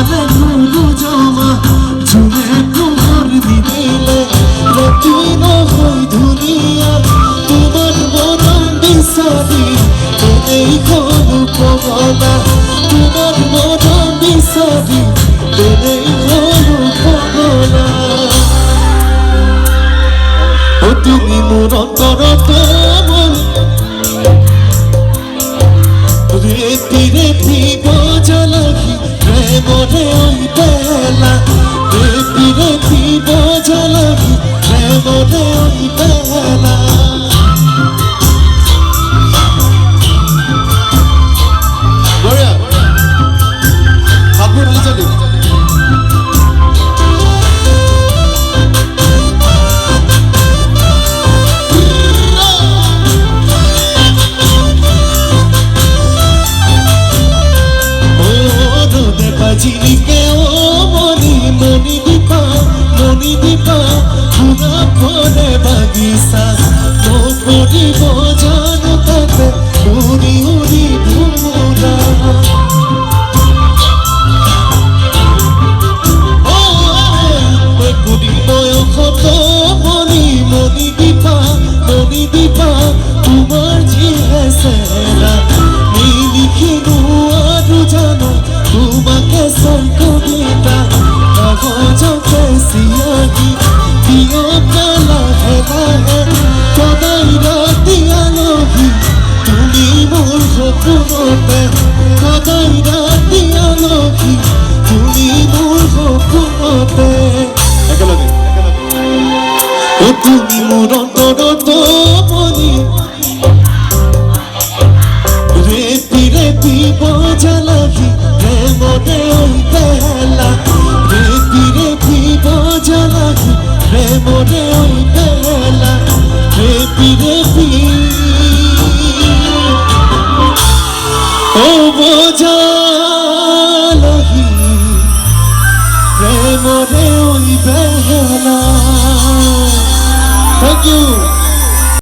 তারে গুরু জমা ঝুলে তোমার দিলে রতিন হই দুনিয়া তোমার মরণ বিসারি এই কোনো পগলা তোমার মরণ বিসারি এই কোনো পগলা ও তুমি মোর অন্তরত রেতি রেতি বজলাহি প্রেমরে ওই বেলা রেতি রেতি বজলাহি প্রেমরে ওই বেলা জিনিকে ও মনি মনি দীপা পুরা পরে বাগিসা ও করিব জানো তাতে উড়ি উড়ি ভুরা ও করি বয়সত মনি দীপা তোমার জিহে সেরা লিখিনু আৰু জানো তোমাকে সব কবিতা কাগজতে সিয়াহি দিও লাহে লাহে সদাই রাতি আলোহি তুমি মোর সপোনতে সদাই রাতি আলোহি তুমি মোর সপোনতে একেলগে ও তুমি মোর অন্তরত মনি রেতি রেতি বজলাহি প্রেমরে ওই বেলা রেতি রেতি বজলাহি প্রেমরে ওই বেলা রেতি রেতি ও বজলাহি প্রেমরে ওই বেলা। Thank you.